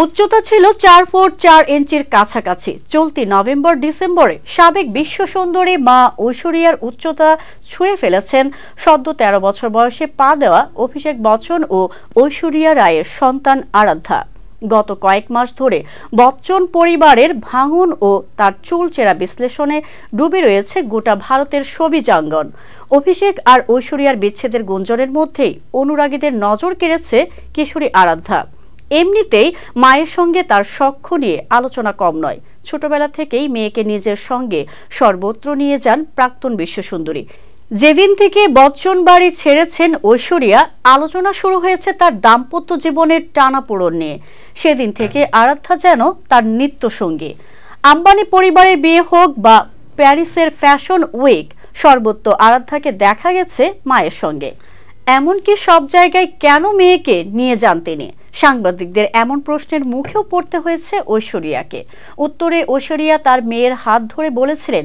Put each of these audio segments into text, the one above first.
উচ্চতা ছিল 4 ফুট 4 ইঞ্চির কাছাকাছি। চলতি নভেম্বর ডিসেম্বরে সাবেক বিশ্ব সুন্দরী মা ঐশ্বরিয়ার উচ্চতা ছুঁয়ে ফেলেছেন সদ্য ১৩ বছর বয়সে পা দেওয়া অভিষেক বচ্চন ও ঐশ্বরিয়া রায়ের সন্তান আরাধ্যা। গত কয়েক মাস ধরে বচ্চন পরিবারের ভাঙন ও তার চুলচেরা বিশ্লেষণে ডুবে রয়েছে গোটা ভারতের ছবিজাঙ্গন। অভিষেক আর ঐশ্বরিয়ার বিচ্ছেদের গুঞ্জনের মধ্যেই অনুরাগীদের নজর কেড়েছে কিশোরী আরাধ্যা। এমনিতেই মায়ের সঙ্গে তার সখ্য নিয়ে আলোচনা কম নয়। ছোটবেলা থেকেই মেয়েকে নিজের সঙ্গে সর্বত্র নিয়ে যান প্রাক্তন বিশ্বসুন্দরী। যেদিন থেকে বচ্চন বাড়ি ছেড়েছেন ঐশ্বরিয়া, আলোচনা শুরু হয়েছে তার দাম্পত্য জীবনের টানাপোড়েন নিয়ে। সেদিন থেকে আরাধ্যা যেন তার নিত্যসঙ্গী। আম্বানি পরিবারের বিয়ে হোক বা প্যারিসের ফ্যাশন উইক, সর্বত্র আরাধ্যাকে দেখা গেছে মায়ের সঙ্গে। এমনকি সব জায়গায় কেন মেয়েকে নিয়ে যান তিনি? সাংবাদিকদের এমন প্রশ্নের মুখেও পড়তে হয়েছে ঐশ্বরিয়াকে। উত্তরে ঐশ্বরিয়া তার মেয়ের হাত ধরে বলেছিলেন,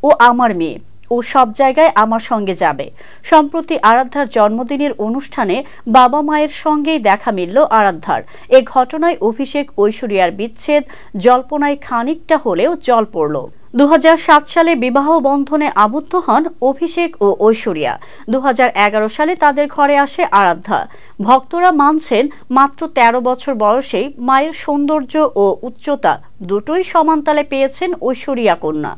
ও আমার মেয়ে, ও সব জায়গায় আমার সঙ্গে যাবে। সম্প্রতি আরাধ্যার জন্মদিনের অনুষ্ঠানে বাবা মায়ের সঙ্গেই দেখা মিলল আরাধ্যার। এ ঘটনায় অভিষেক ঐশ্বরিয়ার বিচ্ছেদ জল্পনায় খানিকটা হলেও জল পড়ল। ২০০৭ সালে বিবাহ বন্ধনে আবদ্ধ হন অভিষেক ও ঐশ্বরিয়া। ২০১১ সালে তাদের ঘরে আসে আরাধ্যা। ভক্তরা মানছেন, মাত্র ১৩ বছর বয়সেই মায়ের সৌন্দর্য ও উচ্চতা দুটোই সমানতালে পেয়েছেন ঐশ্বরিয়া কন্যা।